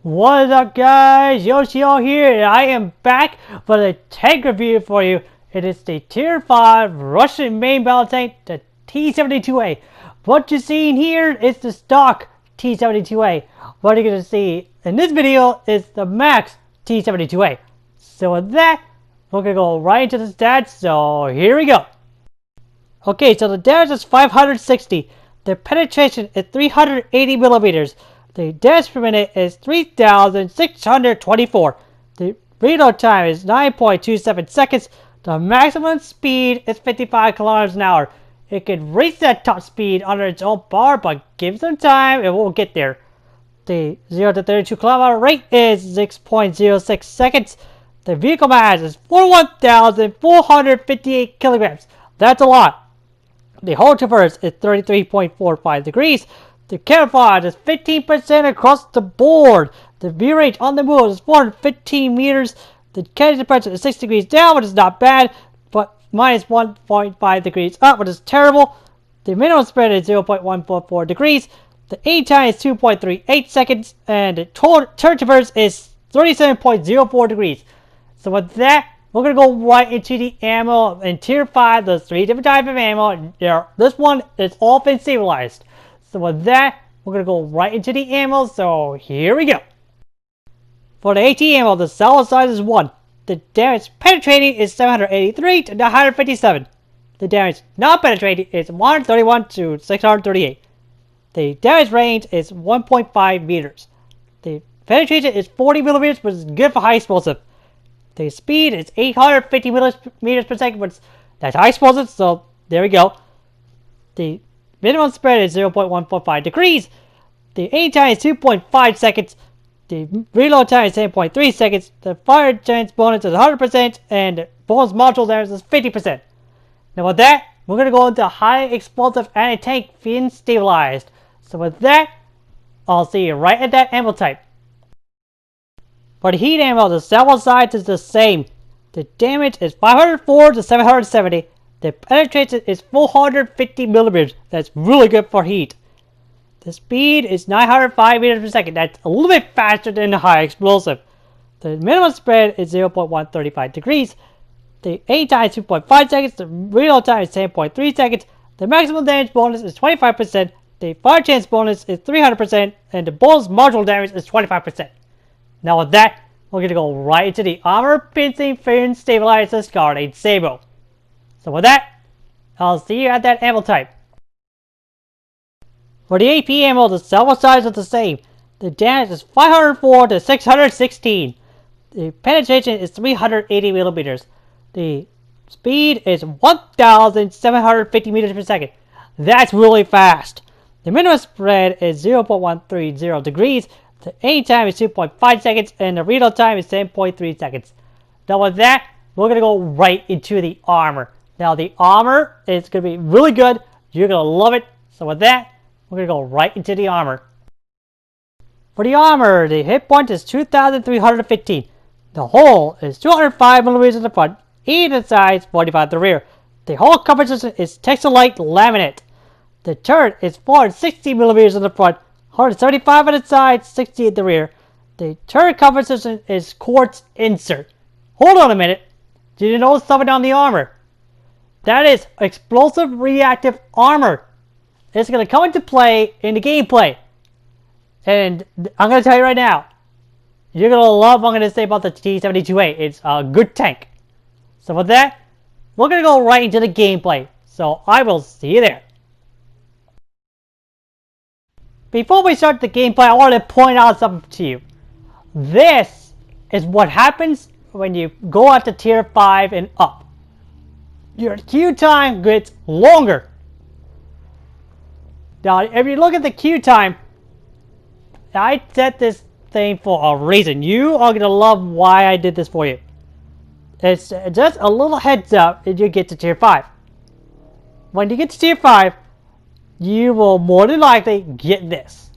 What is up, guys? Yoshio here, and I am back for the tank review for you. It is the Tier 5 Russian main battle tank, the T-72A. What you're seeing here is the stock T-72A. What you're going to see in this video is the max T-72A. So with that, we're going to go right into the stats, so here we go. Okay, so the damage is 560. The penetration is 380 millimeters. The damage per minute is 3,624. The reload time is 9.27 seconds. The maximum speed is 55 kilometers an hour. It can reach that top speed under its own bar, but give some time, it won't get there. The 0 to 32 kilometer rate is 6.06 seconds. The vehicle mass is 41,458 kilograms. That's a lot. The hull traverse is 33.45 degrees. The camouflage is 15% across the board. The view range on the move is 415 meters. The canopy pressure is 6 degrees down, which is not bad, but minus 1.5 degrees up, which is terrible. The minimum spread is 0.144 degrees. The aim time is 2.38 seconds, and the turn traverse is 37.04 degrees. So with that, we're going to go right into the ammo in Tier 5. There's 3 different types of ammo. This one is all been stabilized. So with that, we're going to go right into the ammo. So here we go. For the AT ammo, the cell size is 1. The damage penetrating is 783 to 957. The damage not penetrating is 131 to 638. The damage range is 1.5 meters. The penetration is 40 millimeters, which is good for high explosive. The speed is 850 meters per second, which that's high explosive, so there we go. The minimum spread is 0.145 degrees. The aim time is 2.5 seconds. The reload time is 10.3 seconds. The fire chance bonus is 100%, and the bonus module damage is 50%. Now with that, we're going to go into high explosive anti-tank fin stabilized. So with that, I'll see you right at that ammo type. For the heat ammo, the cell size is the same. The damage is 504 to 770. The penetration is 450 millimeters. That's really good for heat. The speed is 905 meters per second. That's a little bit faster than the high explosive. The minimum spread is 0.135 degrees. The aim time is 2.5 seconds. The reload time is 10.3 seconds. The maximum damage bonus is 25%. The fire chance bonus is 300%. And the bonus module damage is 25%. Now with that, we're going to go right into the armor piercing fin stabilizer Scarlet Sable. So with that, I'll see you at that ammo type. For the AP ammo, the cell size is the same. The damage is 504 to 616. The penetration is 380 millimeters. The speed is 1,750 meters per second. That's really fast. The minimum spread is 0.130 degrees. The aim time is 2.5 seconds, and the reload time is 10.3 seconds. Now with that, we're going to go right into the armor. Now the armor is going to be really good. You're going to love it. So with that, we're going to go right into the armor. For the armor, the hit point is 2,315. The hole is 205 millimeters in the front, 80 at the sides, 45 at the rear. The hole coverage is Texelite laminate. The turret is 460 millimeters in the front, 175 at the side, 60 at the rear. The turret cover system is quartz insert. Hold on a minute. Did you notice something on the armor? That is explosive reactive armor. It's going to come into play in the gameplay. And I'm going to tell you right now, you're going to love what I'm going to say about the T-72A. It's a good tank. So with that, we're going to go right into the gameplay. So I will see you there. Before we start the gameplay, I want to point out something to you. This is what happens when you go up to Tier 5 and up. Your queue time gets longer. Now, if you look at the queue time, I set this thing for a reason. You are going to love why I did this for you. It's just a little heads up if you get to Tier 5. When you get to Tier 5, you will more than likely get this.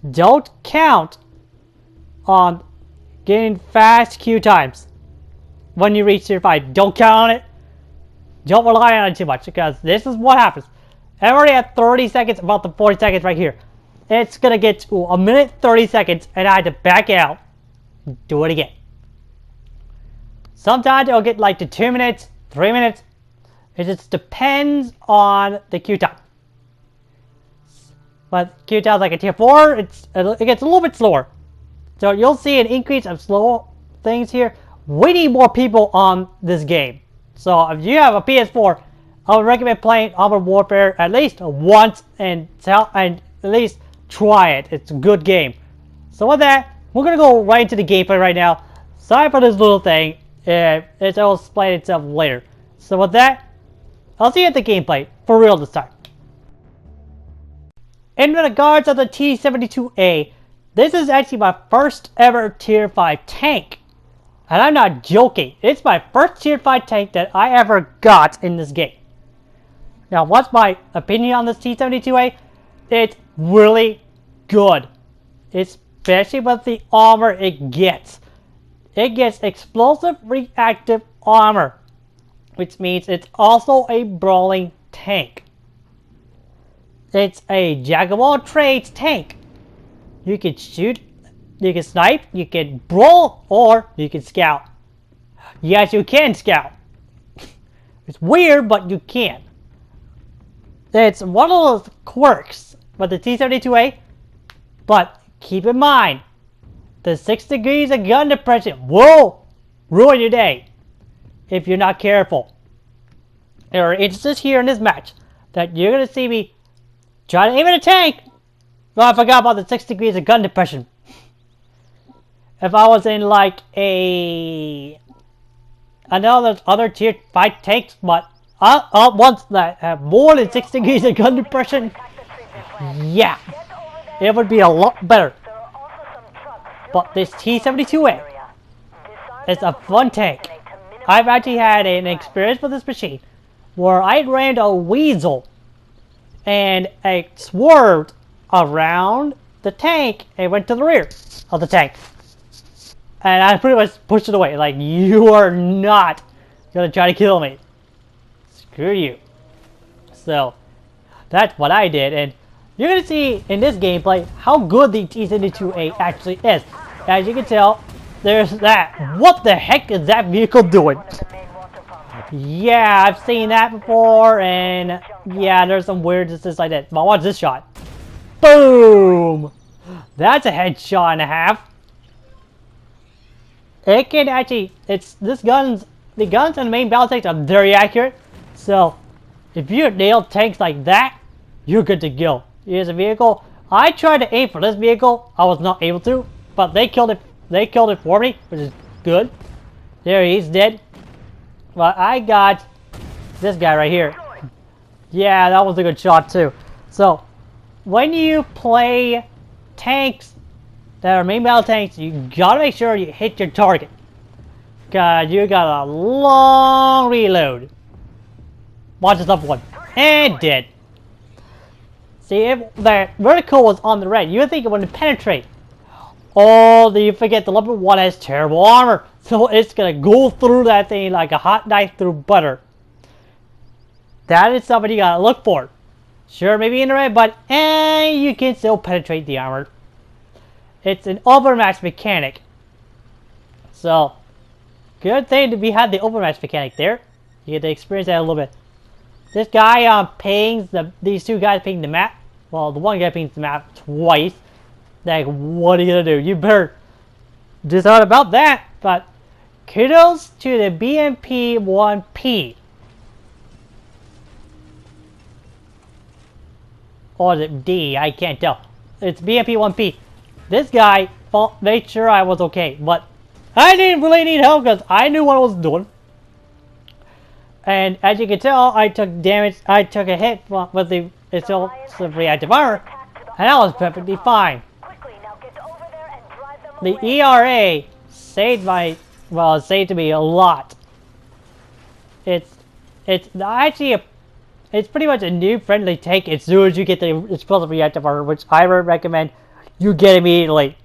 Don't count on getting fast queue times when you reach Tier 5. Don't count on it. Don't rely on it too much, because this is what happens. I'm already at 30 seconds, about the 40 seconds right here. it's gonna get to a minute 30 seconds and I had to back out and do it again. Sometimes it'll get like to 2 minutes, 3 minutes. It just depends on the queue time. But queue time is like a tier 4, it gets a little bit slower. So you'll see an increase of slow things here. We need more people on this game. So if you have a PS4, I would recommend playing Modern Warfare at least once and at least try it. It's a good game. So with that, we're gonna go right into the gameplay right now. Sorry for this little thing. It'll explain itself later. So with that, I'll see you at the gameplay for real this time. In regards of the T-72A, this is actually my first ever tier 5 tank. And I'm not joking. It's my first tier 5 tank that I ever got in this game. Now, what's my opinion on this T-72A? It's really good. Especially with the armor it gets. It gets explosive reactive armor, which means it's also a brawling tank. It's a jack of all trades tank. You can shoot, you can snipe, you can brawl, or you can scout. Yes, you can scout. It's weird, but you can. It's one of those quirks with the T-72A, but keep in mind, the 6 degrees of gun depression will ruin your day if you're not careful. There are instances here in this match that you're going to see me try to aim at a tank. Well, I forgot about the 6 degrees of gun depression. If I was in like I know there's other tier 5 tanks, but ones that have more than 6 degrees of gun depression, yeah, it would be a lot better. But this T-72A is a fun tank. I've actually had an experience with this machine where I ran a weasel and I swerved around the tank and went to the rear of the tank. And I pretty much pushed it away. Like, you are not gonna try to kill me. Screw you. So, that's what I did. And you're gonna see in this gameplay how good the T-72A actually is. As you can tell, there's that. What the heck is that vehicle doing? Yeah, I've seen that before, and yeah, there's some weirdnesses like that. But watch this shot. Boom! That's a headshot and a half. It can actually, the guns on the main battle tanks are very accurate. So, if you nail tanks like that, you're good to go. Here's a vehicle. I tried to aim for this vehicle. I was not able to, but they killed it. They killed it for me, which is good. There, he's dead. But I got this guy right here. Yeah, that was a good shot too. So, when you play tanks that are main battle tanks, you gotta make sure you hit your target. Cause you got a long reload. Watch this up one. And dead. See, if that vertical was on the red, you would think it wouldn't penetrate. Oh, you forget the level 1 has terrible armor. So it's gonna go through that thing like a hot knife through butter. That is something you gotta look for. Sure, maybe in the red, but you can still penetrate the armor. It's an overmatch mechanic. So, good thing that we had the overmatch mechanic there. You get to experience that a little bit. This guy pings these two guys ping the map. Well, the one guy pings the map twice. Like, what are you gonna do? You better decide about that. But kudos to the BMP-1P. Or is it D? I can't tell. It's BMP-1P. This guy made sure I was okay, but I didn't really need help because I knew what I was doing. And as you can tell, I took damage. I took a hit with the explosive reactive armor, and I was perfectly fine. The ERA saved saved me a lot. It's actually it's pretty much a new friendly tank as soon as you get the explosive reactive armor, which I would recommend you get immediately.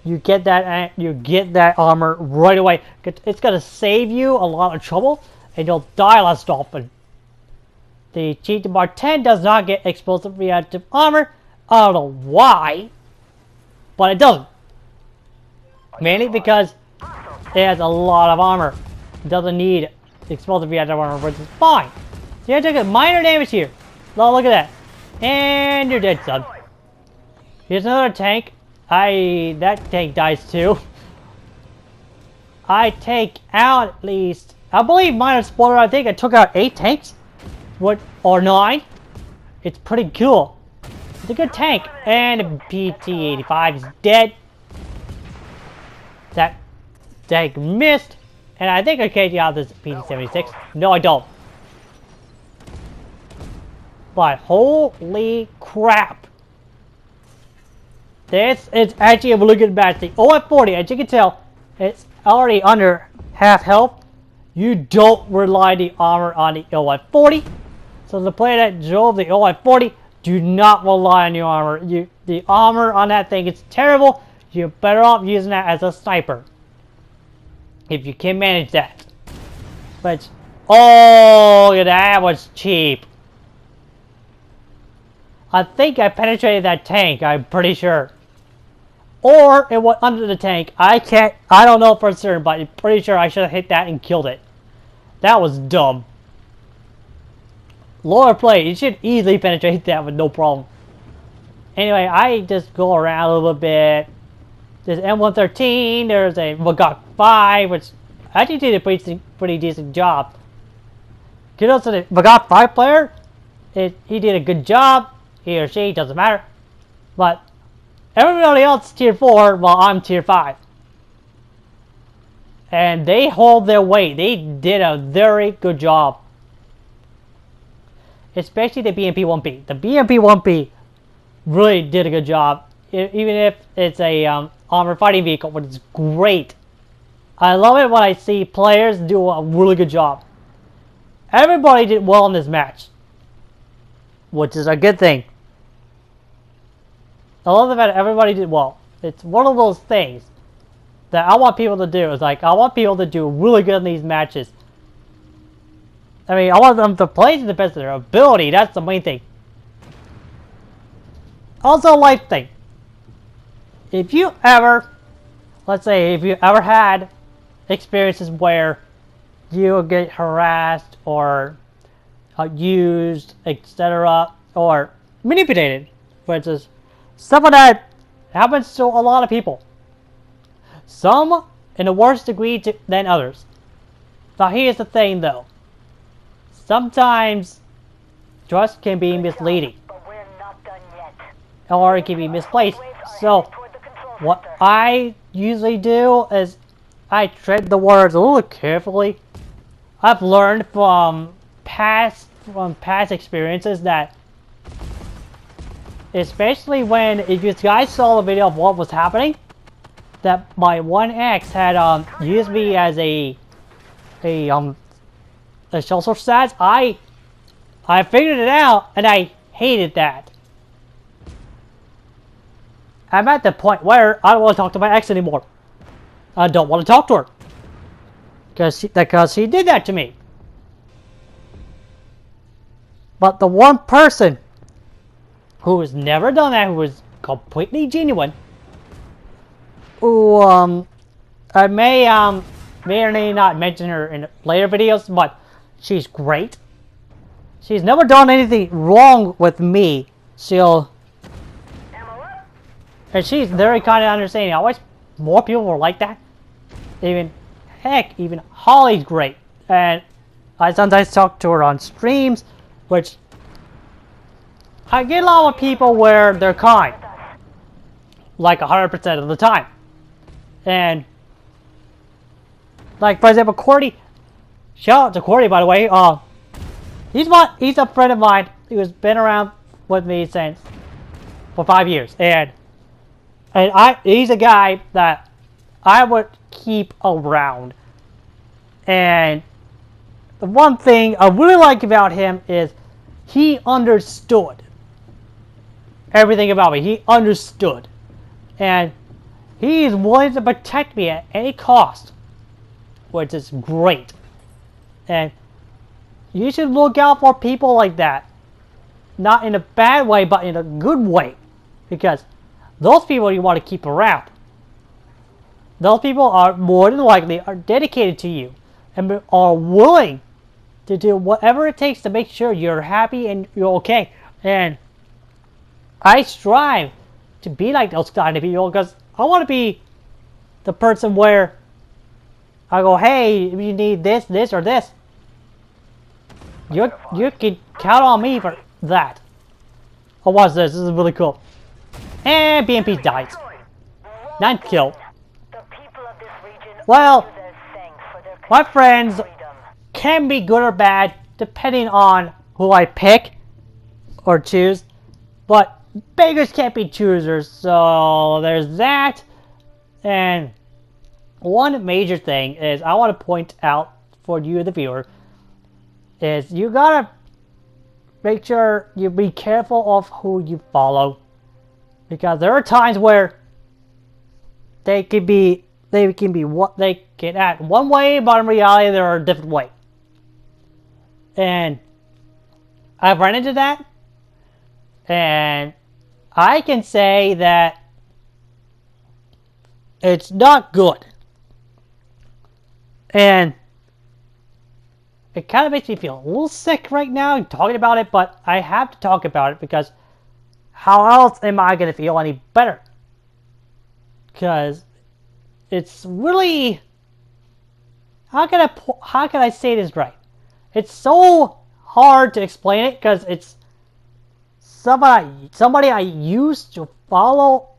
You get that armor right away. It's gonna save you a lot of trouble, and you'll die less often. The Cheat Bar 10 does not get explosive reactive armor, I don't know why, but it doesn't. Mainly because it has a lot of armor. It doesn't need explosive reactor armor, which is fine. So you took a minor damage here. Oh, look at that. And you're dead, son. Here's another tank. That tank dies too. I take out at least, I believe minus spoiler, I think I took out 8 tanks. What, or 9. It's pretty cool. It's a good tank. And the PT-85 is dead. That tank missed. And I think I can take out this PT-76. No, I don't. But holy crap. This is actually a really good match. The OF-40, as you can tell, it's already under half health. You don't rely the armor on the OF-40. So the player that drove the OF-40, do not rely on your armor. The armor on that thing is terrible. You're better off using that as a sniper. If you can manage that. But, oh, that was cheap. I think I penetrated that tank, I'm pretty sure. Or it went under the tank. I don't know for certain, but I'm pretty sure I should have hit that and killed it. That was dumb. Lower plate, you should easily penetrate that with no problem. Anyway, I just go around a little bit. There's M113, there's a Magok 5, which actually did a pretty decent job. Kudos to the Magok 5 player. He did a good job. He or she, doesn't matter. But everybody else is tier 4 while I'm tier 5. And they hold their weight. They did a very good job. Especially the BMP-1B. The BMP-1B really did a good job. Even if it's a armored fighting vehicle, which is great. I love it when I see players do a really good job. Everybody did well in this match. Which is a good thing. I love the fact that everybody did well. It's one of those things that I want people to do. It's like, I want people to do really good in these matches. I mean, I want them to play to the best of their ability. That's the main thing. Also, a life thing. If you ever, let's say, if you ever had experiences where you get harassed or used, etc., or manipulated, for instance, stuff like that happens to a lot of people. Some in a worse degree than others. Now here's the thing though. Sometimes trust can be misleading. Or it can be misplaced. So what I usually do is I tread the waters a little carefully. I've learned from past experiences that, especially when, if you guys saw the video of what was happening, that my 1X had used me as a shell source stats. I figured it out and I hated that. I'm at the point where I don't want to talk to my ex anymore. I don't want to talk to her because she did that to me. But the one person who has never done that, who was completely genuine, who I may or may not mention her in later videos, but she's great. She's never done anything wrong with me. And she's very kind of understanding. I wish more people were like that. Even Holly's great. And I sometimes talk to her on streams, which I get along with people where they're kind. Like 100% of the time. And like, for example, Cordy. Shout out to Cordy, by the way. He's a friend of mine. He's been around with me for 5 years. And he's a guy that I would keep around. And the one thing I really like about him is he understood everything about me. He understood. And he is willing to protect me at any cost, which is great. And you should look out for people like that. Not in a bad way, but in a good way. because those people you want to keep around. Those people are more than likely are dedicated to you and are willing to do whatever it takes to make sure you're happy and you're okay. And I strive to be like those kind of people because I want to be the person where I go, hey, if you need this, this, or this, you can count on me for that. Oh, what's this? This is really cool. And BMP dies. 9 killed. Well, my friends can be good or bad depending on who I pick or choose, but beggars can't be choosers, so there's that. And one major thing is I want to point out for you, the viewer, is you gotta make sure you be careful of who you follow, because there are times where they can what they can act one way, but in reality they're a different way. And I've run into that, and I can say that it's not good. And it kind of makes me feel a little sick right now talking about it, but I have to talk about it because how else am I going to feel any better? Because it's really, how can I say this right? It's so hard to explain it because it's somebody I used to follow.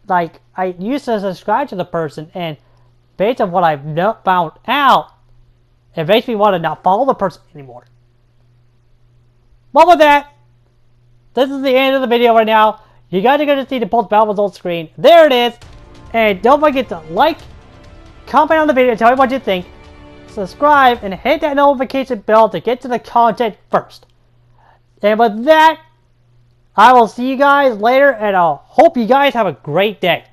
Like, I used to subscribe to the person, and based on what I've found out, it makes me want to not follow the person anymore. But with that, this is the end of the video right now. You guys are going to see the post battle results screen. There it is. And don't forget to like, comment on the video, tell me what you think, subscribe, and hit that notification bell to get to the content first. And with that, I will see you guys later, and I hope you guys have a great day.